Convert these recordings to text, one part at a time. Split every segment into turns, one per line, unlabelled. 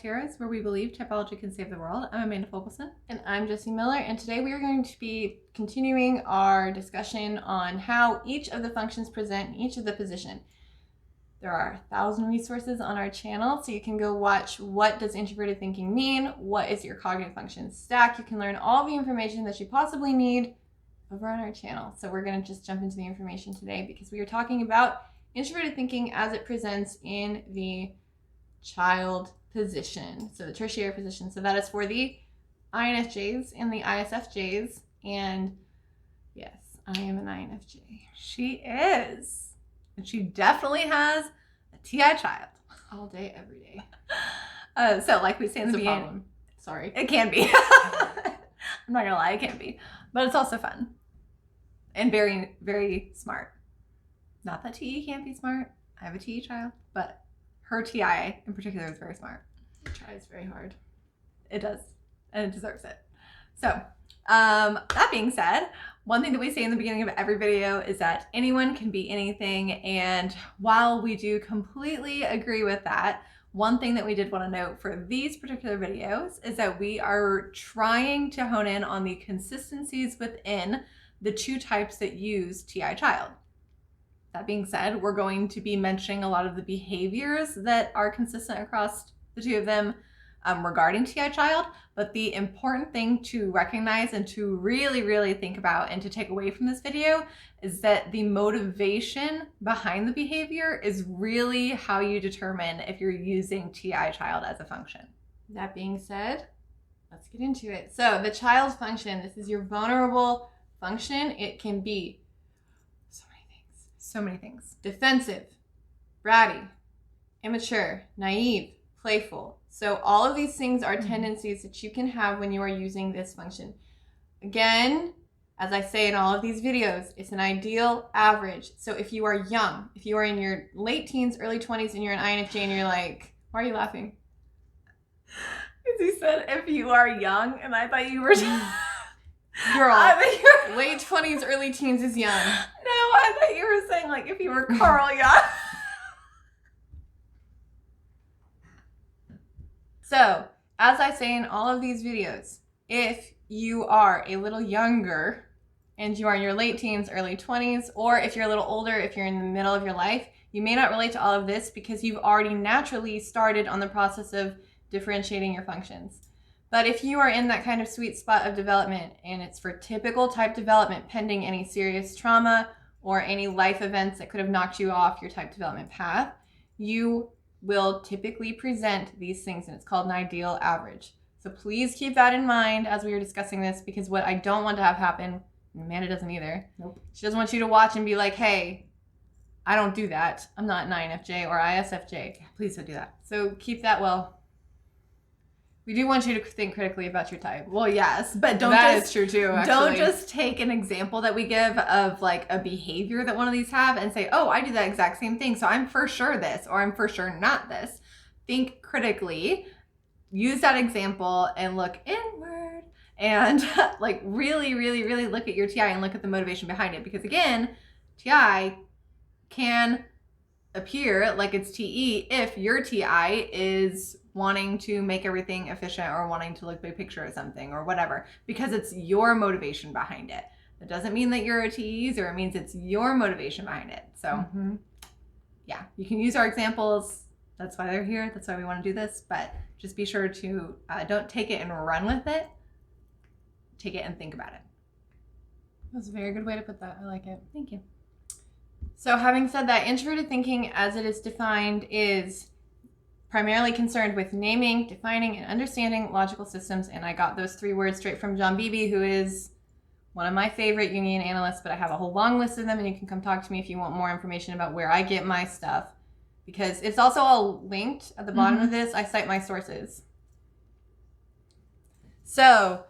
Heroes, where we believe typology can save the world. I'm Amanda Fogelson.
And I'm Jessie Miller, and today we are going to be continuing our discussion on how each of the functions present in each of the position. There are 1,000 resources on our channel, so you can go watch what does introverted thinking mean, what is your cognitive function stack. You can learn all the information that you possibly need over on our channel. So we're going to just jump into the information today because we are talking about introverted thinking as it presents in the child position, so the tertiary position. So that is for the INFJs and the ISFJs. And yes, I am an INFJ.
She is. And she definitely has a TI child.
All day, every day.
So like we say in the beginning.
Problem. Sorry.
It can be. I'm not gonna lie, it can be. But it's also fun. And very, very smart. Not that TE can't be smart. I have a TE child, but her TI in particular is very smart.
It tries very hard.
It does. And it deserves it. So, that being said, one thing that we say in the beginning of every video is that anyone can be anything. And while we do completely agree with that, one thing that we did want to note for these particular videos is that we are trying to hone in on the consistencies within the two types that use TI child. That being said, we're going to be mentioning a lot of the behaviors that are consistent across the two of them regarding TI child, but the important thing to recognize and to really, really think about and to take away from this video is that the motivation behind the behavior is really how you determine if you're using TI child as a function.
That being said, let's get into it. So the child function, this is your vulnerable function. It can be
so many things.
Defensive, bratty, immature, naive, playful. So all of these things are tendencies that you can have when you are using this function. Again, as I say in all of these videos, it's an ideal average. So if you are young, if you are in your late teens, early 20s, and you're an INFJ and you're like, why are you laughing?
Because he said, if you are young, and I thought you were...
Girl, late 20s, early teens is young.
No, I thought you were saying like if you were Carl Young.
So, as I say in all of these videos, if you are a little younger and you are in your late teens, early 20s, or if you're a little older, if you're in the middle of your life, you may not relate to all of this because you've already naturally started on the process of differentiating your functions. But if you are in that kind of sweet spot of development and it's for typical type development pending any serious trauma or any life events that could have knocked you off your type development path, you will typically present these things, and it's called an ideal average. So please keep that in mind as we are discussing this, because what I don't want to have happen, and Amanda doesn't either, she doesn't want you to watch and be like, hey, I don't do that. I'm not an INFJ or ISFJ. Please don't do that. So keep that well. We do want you to think critically about your type.
Well, yes, but
that is true too, actually.
Don't just take an example that we give of like a behavior that one of these have and say, oh, I do that exact same thing, so I'm for sure this, or I'm for sure not this. Think critically, use that example and look inward and like really, really, really look at your TI and look at the motivation behind it. Because again, TI can appear like it's TE if your TI is wanting to make everything efficient or wanting to look big picture or something or whatever, because it's your motivation behind it. It doesn't mean that you're a TE user. It means it's your motivation behind it. So yeah, you can use our examples. That's why they're here. That's why we want to do this. But just be sure to don't take it and run with it. Take it and think about it.
That's a very good way to put that. I like it.
Thank you.
So having said that, introverted thinking as it is defined is primarily concerned with naming, defining, and understanding logical systems. And I got those 3 words straight from Beebe, who is one of my favorite Jungian analysts, but I have a whole long list of them, and you can come talk to me if you want more information about where I get my stuff, because it's also all linked at the bottom of this. I cite my sources. So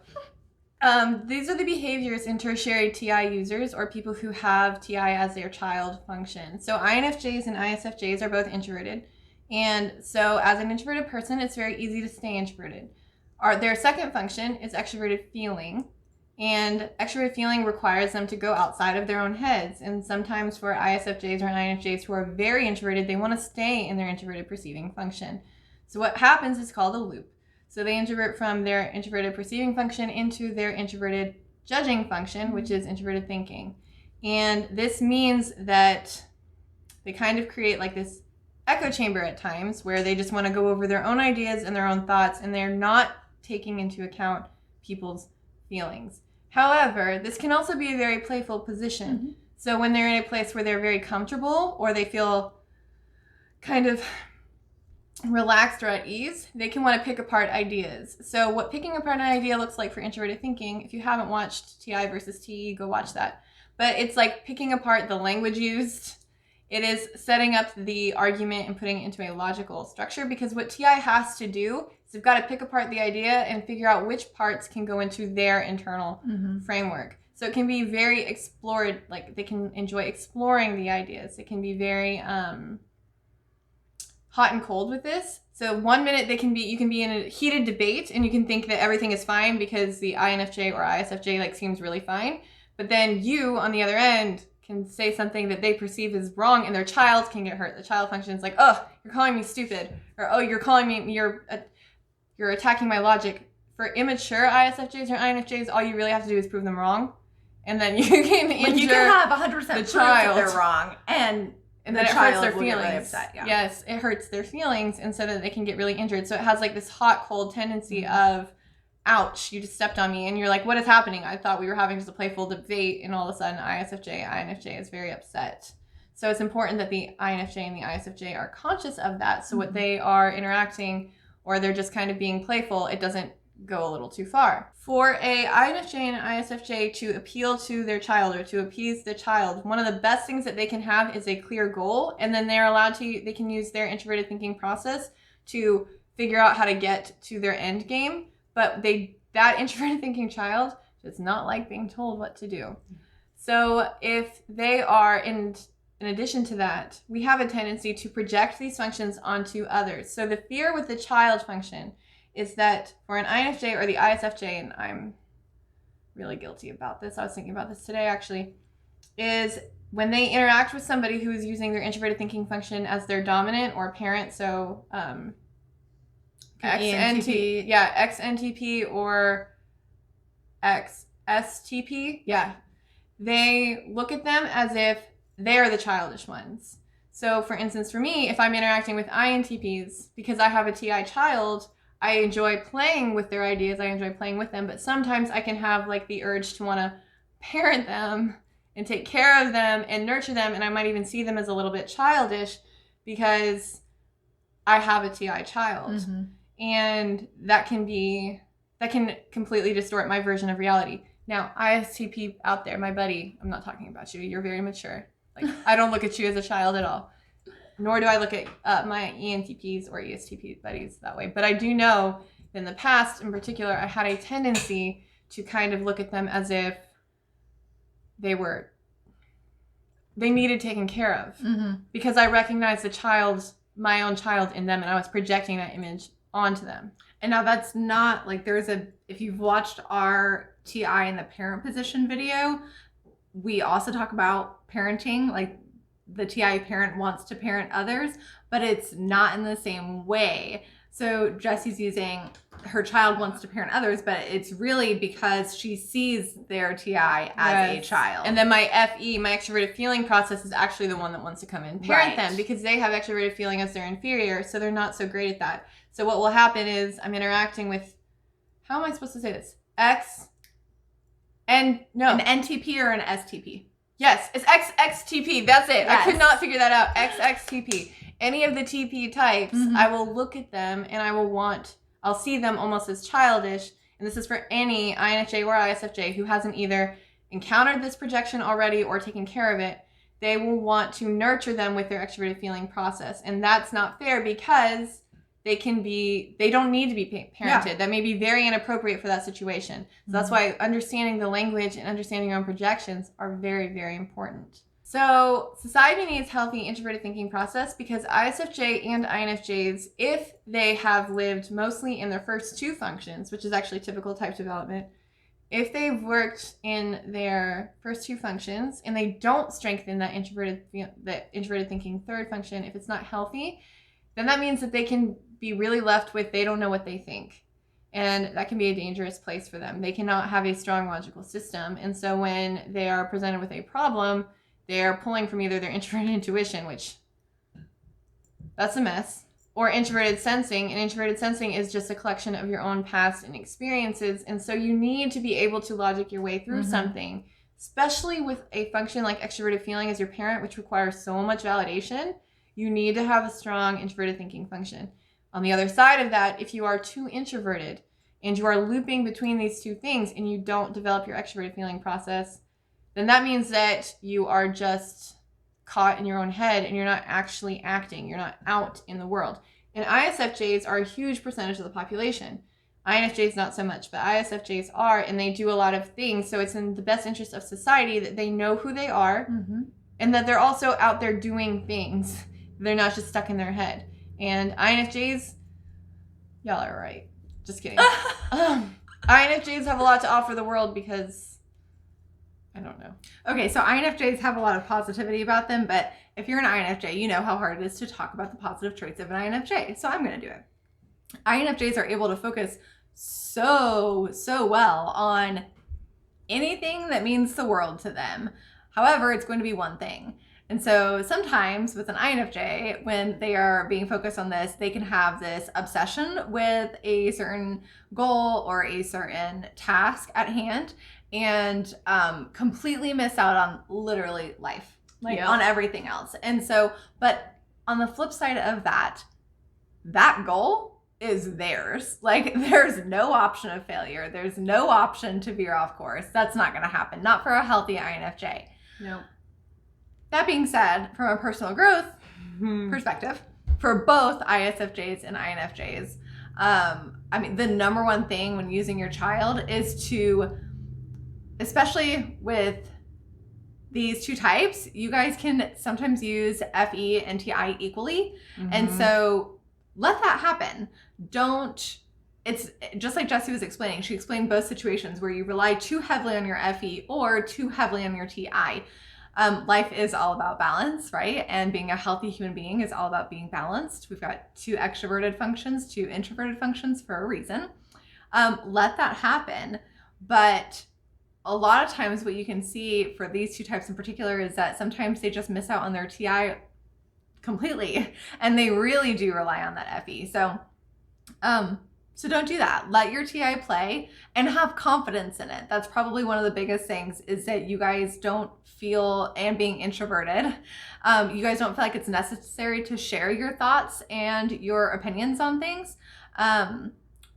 these are the behaviors in tertiary TI users, or people who have TI as their child function. So INFJs and ISFJs are both introverted. And so as an introverted person, it's very easy to stay introverted. Their second function is extroverted feeling. And extroverted feeling requires them to go outside of their own heads. And sometimes for ISFJs or INFJs who are very introverted, they want to stay in their introverted perceiving function. So what happens is called a loop. So they introvert from their introverted perceiving function into their introverted judging function, which is introverted thinking. And this means that they kind of create like this echo chamber at times where they just want to go over their own ideas and their own thoughts, and they're not taking into account people's feelings. However, this can also be a very playful position. Mm-hmm. So when they're in a place where they're very comfortable or they feel kind of relaxed or at ease, they can want to pick apart ideas. So what picking apart an idea looks like for introverted thinking, if you haven't watched Ti versus Te, go watch that. But it's like picking apart the language used. It is setting up the argument and putting it into a logical structure, because what Ti has to do is they've got to pick apart the idea and figure out which parts can go into their internal framework. So it can be very explored, like they can enjoy exploring the ideas. It can be very hot and cold with this. So 1 minute you can be in a heated debate and you can think that everything is fine because the INFJ or ISFJ like seems really fine. But then you on the other end can say something that they perceive as wrong and their child can get hurt. The child function is like, oh, you're calling me stupid, or oh, you're calling me, you're attacking my logic. For immature ISFJs or INFJs, all you really have to do is prove them wrong. And then you can injure
you can have 100% proof that they're wrong, and
then it hurts their feelings. Really upset, yeah. Yes, it hurts their feelings, and so that they can get really injured. So it has like this hot, cold tendency of, ouch, you just stepped on me. And you're like, what is happening? I thought we were having just a playful debate, and all of a sudden INFJ is very upset. So it's important that the INFJ and the ISFJ are conscious of that. So what they are interacting, or they're just kind of being playful, it doesn't go a little too far. For a INFJ and ISFJ to appeal to their child or to appease the child, one of the best things that they can have is a clear goal, and then they can use their introverted thinking process to figure out how to get to their end game. But that introverted thinking child does not like being told what to do. So if they are, in addition to that, we have a tendency to project these functions onto others. So the fear with the child function is that for an INFJ or the ISFJ, and I'm really guilty about this, I was thinking about this today actually, is when they interact with somebody who is using their introverted thinking function as their dominant or parent, so XNTP or XSTP, they look at them as if they're the childish ones. So for instance, for me, if I'm interacting with INTPs, because I have a TI child, I enjoy playing with their ideas, I enjoy playing with them, but sometimes I can have like the urge to want to parent them and take care of them and nurture them, and I might even see them as a little bit childish because I have a TI child. And that can completely distort my version of reality. Now, ISTP out there, my buddy, I'm not talking about you, you're very mature. Like, I don't look at you as a child at all. Nor do I look at my ENTPs or ESTP buddies that way. But I do know in the past, in particular, I had a tendency to kind of look at them as if they needed taken care of. Because I recognized my own child in them, and I was projecting that image onto them.
And now that's not like, if you've watched our TI in the parent position video, we also talk about parenting, like the TI parent wants to parent others, but it's not in the same way. So Jessie's using her child wants to parent others, but it's really because she sees their TI as a child.
And then my FE, my extroverted feeling process, is actually the one that wants to come and parent them, because they have extroverted feeling as their inferior, so they're not so great at that. So what will happen is I'm interacting with, how am I supposed to say this?
An NTP or an STP?
Yes, it's XXTP. That's it. Yes. I could not figure that out. XXTP. Any of the TP types, I will look at them and I'll see them almost as childish. And this is for any INFJ or ISFJ who hasn't either encountered this projection already or taken care of it. They will want to nurture them with their extroverted feeling process. And that's not fair, because they don't need to be parented. Yeah. That may be very inappropriate for that situation. So that's why understanding the language and understanding your own projections are very, very important. So society needs healthy introverted thinking process, because ISFJ and INFJs, if they have lived mostly in their first two functions, which is actually typical type development, if they've worked in their first two functions and they don't strengthen that introverted thinking third function, if it's not healthy, then that means that they can be really left with they don't know what they think. And that can be a dangerous place for them. They cannot have a strong logical system. And so when they are presented with a problem, they are pulling from either their introverted intuition, which that's a mess, or introverted sensing. And introverted sensing is just a collection of your own past and experiences. And so you need to be able to logic your way through something, especially with a function like extroverted feeling as your parent, which requires so much validation. You need to have a strong introverted thinking function. On the other side of that, if you are too introverted and you are looping between these two things and you don't develop your extroverted feeling process, then that means that you are just caught in your own head and you're not actually acting. You're not out in the world. And ISFJs are a huge percentage of the population. INFJs not so much, but ISFJs are, and they do a lot of things. So it's in the best interest of society that they know who they are and that they're also out there doing things. They're not just stuck in their head. And INFJs, y'all are right. Just kidding. INFJs have a lot to offer the world because, I don't know.
Okay, so INFJs have a lot of positivity about them, but if you're an INFJ, you know how hard it is to talk about the positive traits of an INFJ. So I'm going to do it. INFJs are able to focus so well on anything that means the world to them. However, it's going to be one thing. And so sometimes with an INFJ, when they are being focused on this, they can have this obsession with a certain goal or a certain task at hand and completely miss out on literally life, on everything else. And so, but on the flip side of that, that goal is theirs. Like there's no option of failure. There's no option to veer off course. That's not going to happen. Not for a healthy INFJ.
No.
That being said, from a personal growth perspective, for both ISFJs and INFJs, I mean, the number one thing when using your child is to, especially with these two types, you guys can sometimes use FE and TI equally. And so let that happen. It's just like Jessie was explaining. She explained both situations where you rely too heavily on your FE or too heavily on your TI. Life is all about balance, right? And being a healthy human being is all about being balanced. We've got two extroverted functions, two introverted functions for a reason. Let that happen. But a lot of times what you can see for these two types in particular is that sometimes they just miss out on their TI completely. And they really do rely on that FE. So don't do that. Let your TI play and have confidence in it. That's probably one of the biggest things is that you guys don't feel, and being introverted, you guys don't feel like it's necessary to share your thoughts and your opinions on things.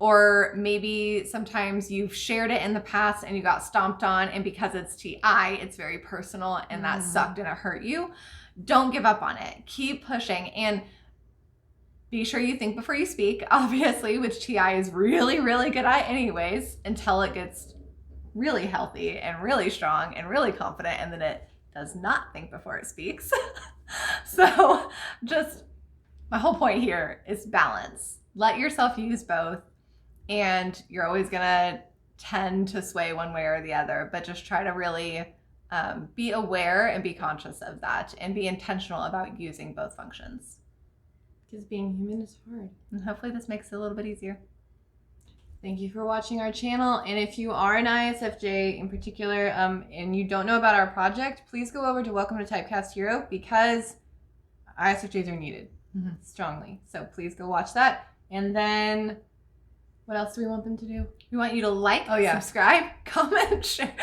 Or maybe sometimes you've shared it in the past and you got stomped on, and because it's TI, it's very personal and that sucked and it hurt you. Don't give up on it. Keep pushing and be sure you think before you speak, obviously, which TI is really, really good at anyways, until it gets really healthy and really strong and really confident, and then it does not think before it speaks. So just my whole point here is balance. Let yourself use both, and you're always gonna tend to sway one way or the other, but just try to really be aware and be conscious of that and be intentional about using both functions.
Because being human is hard.
And hopefully this makes it a little bit easier.
Thank you for watching our channel. And if you are an ISFJ in particular, and you don't know about our project, please go over to Welcome to Typecast Hero, because ISFJs are needed strongly. So please go watch that. And then what else do we want them to do?
We want you to like, subscribe, comment, share.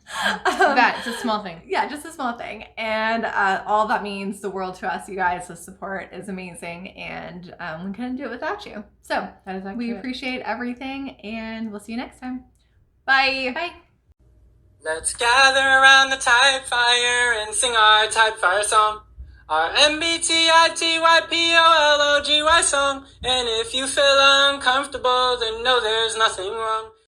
It's a small thing.
Yeah, just a small thing. And all that means the world to us, you guys. The support is amazing, and we couldn't do it without you. So
that is
we appreciate everything, and we'll see you next time.
Bye.
Bye.
Let's gather around the type fire and sing our type fire song. Our MBTITYPOLOGY song. And if you feel uncomfortable, then know there's nothing wrong.